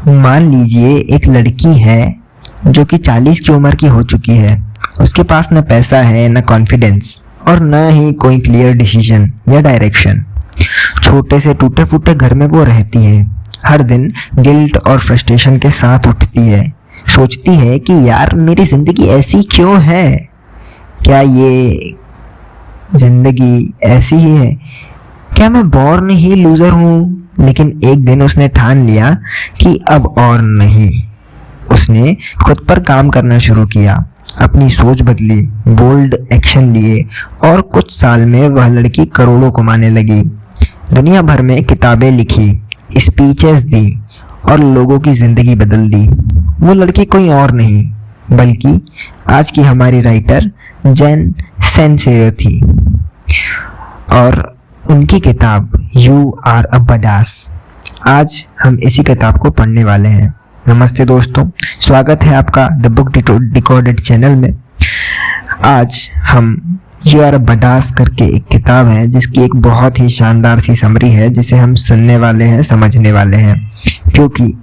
मान लीजिए एक लड़की है जो कि 40 की उम्र की हो चुकी है। उसके पास न पैसा है, न कॉन्फिडेंस और न ही कोई क्लियर डिसीजन या डायरेक्शन। छोटे से टूटे फूटे घर में वो रहती है। हर दिन गिल्ट और फ्रस्ट्रेशन के साथ उठती है। सोचती है कि यार मेरी ज़िंदगी ऐसी क्यों है? क्या ये ज़िंदगी ऐसी ही है? क्या मैं बॉर्न ही लूज़र हूँ? लेकिन एक दिन उसने ठान लिया कि अब और नहीं। उसने खुद पर काम करना शुरू किया, अपनी सोच बदली, बोल्ड एक्शन लिए और कुछ साल में वह लड़की करोड़ों कमाने लगी। दुनिया भर में किताबें लिखी, स्पीचेस दी और लोगों की ज़िंदगी बदल दी। वो लड़की कोई और नहीं बल्कि आज की हमारी राइटर जेन सिंसेरो थी और उनकी किताब यू आर अ बडास। आज हम इसी किताब को पढ़ने वाले हैं। नमस्ते दोस्तों, स्वागत है आपका द बुक डिकोडेड चैनल में। आज हम यू आर अ बडास करके एक किताब है जिसकी एक बहुत ही शानदार सी समरी है जिसे हम सुनने वाले हैं, समझने वाले हैं। क्योंकि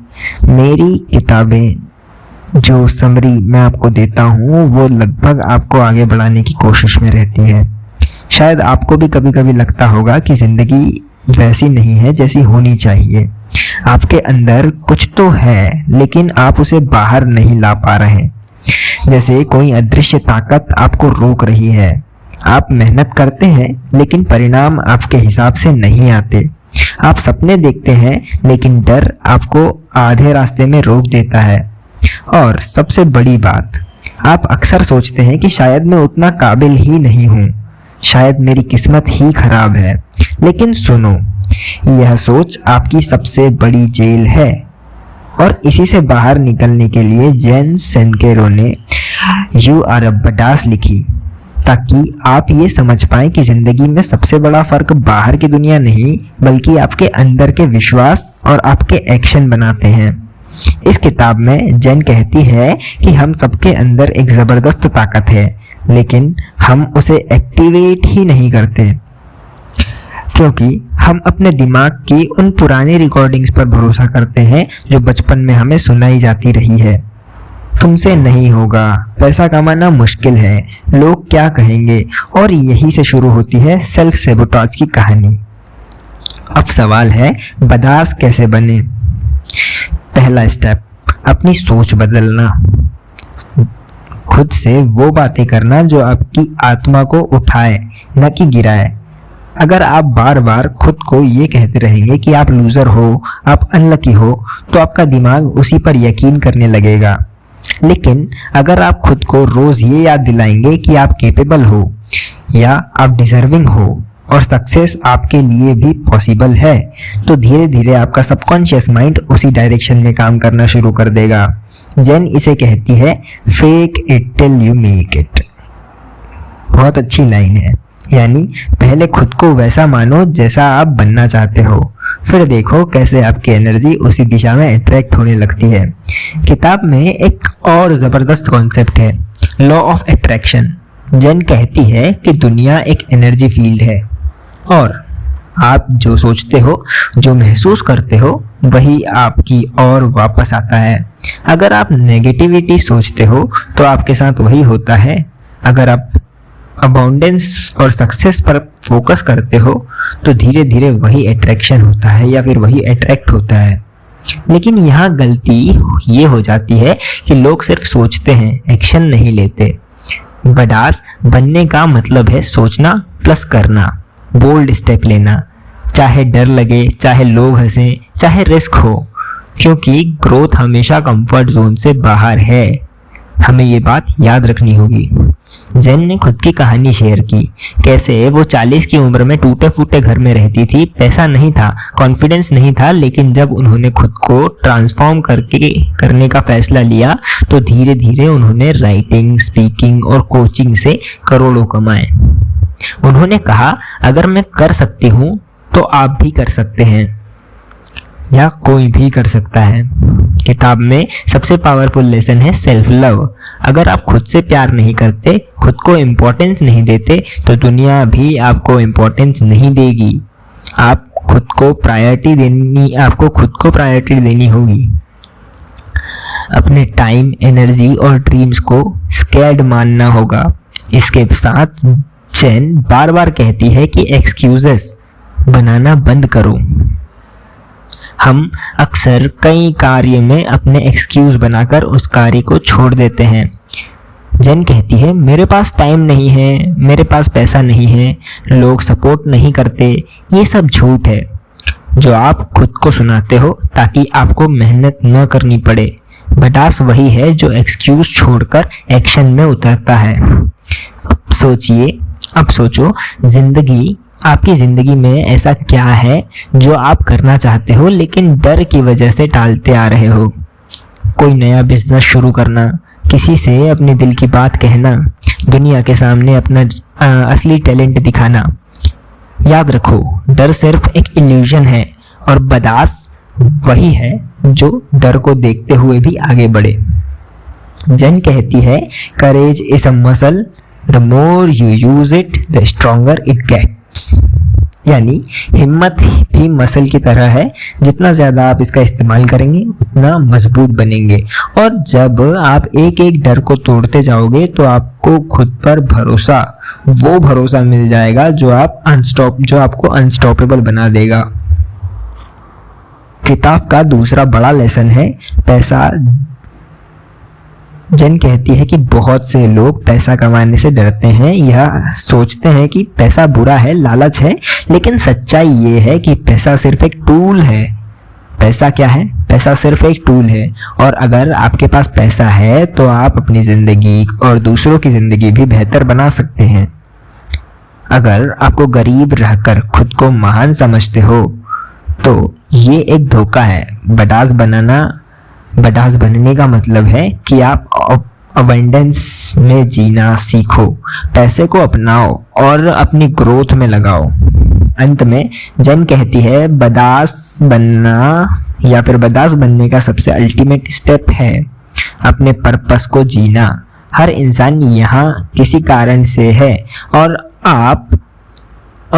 मेरी किताबें जो समरी मैं आपको देता हूँ वो लगभग आपको आगे बढ़ाने की कोशिश में रहती है। शायद आपको भी कभी कभी लगता होगा कि ज़िंदगी वैसी नहीं है जैसी होनी चाहिए। आपके अंदर कुछ तो है लेकिन आप उसे बाहर नहीं ला पा रहे हैं। जैसे कोई अदृश्य ताकत आपको रोक रही है। आप मेहनत करते हैं लेकिन परिणाम आपके हिसाब से नहीं आते। आप सपने देखते हैं लेकिन डर आपको आधे रास्ते में रोक देता है। और सबसे बड़ी बात, आप अक्सर सोचते हैं कि शायद मैं उतना काबिल ही नहीं हूँ, शायद मेरी किस्मत ही खराब है। लेकिन सुनो, यह सोच आपकी सबसे बड़ी जेल है और इसी से बाहर निकलने के लिए जेन सिंसेरो ने यू आर अ बडास लिखी, ताकि आप ये समझ पाएं कि ज़िंदगी में सबसे बड़ा फ़र्क बाहर की दुनिया नहीं बल्कि आपके अंदर के विश्वास और आपके एक्शन बनाते हैं। इस किताब में जेन कहती है कि हम सबके अंदर एक ज़बरदस्त ताकत है लेकिन हम उसे एक्टिवेट ही नहीं करते क्योंकि हम अपने दिमाग की उन पुरानी रिकॉर्डिंग्स पर भरोसा करते हैं जो बचपन में हमें सुनाई जाती रही है। तुमसे नहीं होगा, पैसा कमाना मुश्किल है, लोग क्या कहेंगे, और यही से शुरू होती है सेल्फ सेबोटाज की कहानी। अब सवाल है, बदास कैसे बने? पहला स्टेप, अपनी सोच बदलना। खुद से वो बातें करना जो आपकी आत्मा को उठाए, न कि गिराए। अगर आप बार बार खुद को ये कहते रहेंगे कि आप लूज़र हो, आप अनलकी हो, तो आपका दिमाग उसी पर यकीन करने लगेगा। लेकिन अगर आप खुद को रोज़ ये याद दिलाएंगे कि आप कैपेबल हो या आप डिजर्विंग हो और सक्सेस आपके लिए भी पॉसिबल है, तो धीरे धीरे आपका सबकॉन्शियस माइंड उसी डायरेक्शन में काम करना शुरू कर देगा। जेन इसे कहती है fake it till you make it. बहुत अच्छी लाइन है। यानी पहले खुद को वैसा मानो जैसा आप बनना चाहते हो, फिर देखो कैसे आपकी एनर्जी उसी दिशा में अट्रैक्ट होने लगती है। किताब में एक और ज़बरदस्त कॉन्सेप्ट है, लॉ ऑफ अट्रैक्शन। जेन कहती है कि दुनिया एक एनर्जी फील्ड है और आप जो सोचते हो, जो महसूस करते हो, वही आपकी ओर वापस आता है। अगर आप नेगेटिविटी सोचते हो तो आपके साथ वही होता है। अगर आप अबाउंडेंस और सक्सेस पर फोकस करते हो तो धीरे धीरे वही अट्रैक्शन होता है या फिर वही अट्रैक्ट होता है। लेकिन यहाँ गलती ये हो जाती है कि लोग सिर्फ सोचते हैं, एक्शन नहीं लेते। बडास बनने का मतलब है सोचना प्लस करना, बोल्ड स्टेप लेना, चाहे डर लगे, चाहे लोग हंसें, चाहे रिस्क हो, क्योंकि ग्रोथ हमेशा कंफर्ट जोन से बाहर है। हमें ये बात याद रखनी होगी। जेन ने खुद की कहानी शेयर की, कैसे वो 40 की उम्र में टूटे फूटे घर में रहती थी, पैसा नहीं था, कॉन्फिडेंस नहीं था, लेकिन जब उन्होंने खुद को ट्रांसफॉर्म करने का फैसला लिया तो धीरे धीरे उन्होंने राइटिंग, स्पीकिंग और कोचिंग से करोड़ों कमाए। उन्होंने कहा, अगर मैं कर सकती हूँ तो आप भी कर सकते हैं या कोई भी कर सकता है। किताब में सबसे पावरफुल लेसन है सेल्फ लव। अगर आप खुद से प्यार नहीं करते, खुद को इम्पोर्टेंस नहीं देते, तो दुनिया भी आपको इम्पोर्टेंस नहीं देगी। आपको खुद को प्रायोरिटी देनी होगी। अपने टाइम, एनर्जी और ड्रीम्स को स्कैर्ड मानना होगा। इसके साथ जेन बार बार कहती है कि एक्सक्यूजेस बनाना बंद करो। हम अक्सर कई कार्य में अपने एक्सक्यूज बनाकर उस कार्य को छोड़ देते हैं। जेन कहती है मेरे पास टाइम नहीं है, मेरे पास पैसा नहीं है, लोग सपोर्ट नहीं करते। ये सब झूठ है जो आप खुद को सुनाते हो ताकि आपको मेहनत न करनी पड़े। बडास वही है जो एक्सक्यूज छोड़कर एक्शन में उतरता है। अब सोचो आपकी जिंदगी में ऐसा क्या है जो आप करना चाहते हो लेकिन डर की वजह से टालते आ रहे हो। कोई नया बिजनेस शुरू करना, किसी से अपने दिल की बात कहना, दुनिया के सामने अपना असली टैलेंट दिखाना। याद रखो, डर सिर्फ एक इल्यूजन है और बदास वही है जो डर को देखते हुए भी आगे बढ़े। जेन कहती है courage is a muscle, the more you use it the stronger it gets. यानी हिम्मत भी मसल की तरह है, जितना ज़्यादा आप इसका इस्तेमाल करेंगे उतना मजबूत बनेंगे। और जब आप एक एक डर को तोड़ते जाओगे तो आपको खुद पर वो भरोसा मिल जाएगा जो आपको अनस्टॉपेबल बना देगा। किताब का दूसरा बड़ा लेसन है पैसा। जेन कहती है कि बहुत से लोग पैसा कमाने से डरते हैं या सोचते हैं कि पैसा बुरा है, लालच है, लेकिन सच्चाई ये है कि पैसा सिर्फ एक टूल है। पैसा क्या है? पैसा सिर्फ एक टूल है और अगर आपके पास पैसा है तो आप अपनी ज़िंदगी और दूसरों की ज़िंदगी भी बेहतर बना सकते हैं। अगर आपको गरीब रहकर खुद को महान समझते हो तो ये एक धोखा है। बडास बनने का मतलब है कि आप अबंडेंस में जीना सीखो, पैसे को अपनाओ और अपनी ग्रोथ में लगाओ। अंत में जेन कहती है बदास बनने का सबसे अल्टीमेट स्टेप है अपने पर्पस को जीना। हर इंसान यहाँ किसी कारण से है और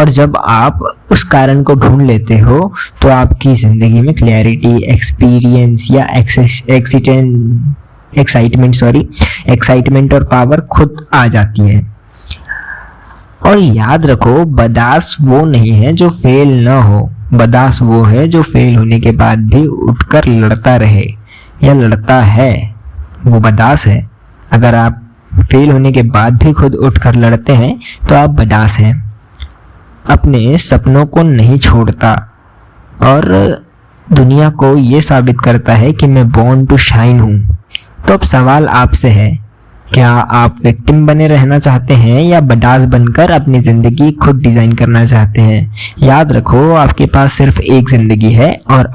जब आप उस कारण को ढूंढ लेते हो तो आपकी ज़िंदगी में क्लैरिटी, एक्सपीरियंस या एक्साइटमेंट और पावर खुद आ जाती है। और याद रखो, बदास वो नहीं है जो फेल ना हो, बदास वो है जो फेल होने के बाद भी उठकर लड़ता रहे या लड़ता है, वो बदास है। अगर आप फेल होने के बाद भी खुद उठकर लड़ते हैं तो आप बदास हैं। अपने सपनों को नहीं छोड़ता और दुनिया को ये साबित करता है कि मैं बॉर्न टू शाइन हूँ। तो अब सवाल आपसे है, क्या आप विक्टिम बने रहना चाहते हैं या बडास बनकर अपनी ज़िंदगी खुद डिज़ाइन करना चाहते हैं? याद रखो, आपके पास सिर्फ एक ज़िंदगी है और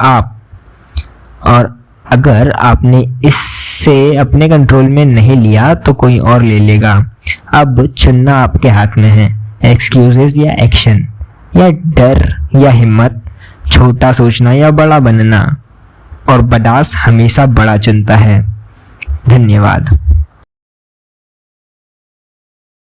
अगर आपने इससे अपने कंट्रोल में नहीं लिया तो कोई और ले लेगा। अब चुनना आपके हाथ में है, एक्सक्यूजेस या एक्शन, या डर या हिम्मत, छोटा सोचना या बड़ा बनना। और बडास हमेशा बड़ा चुनता है। धन्यवाद।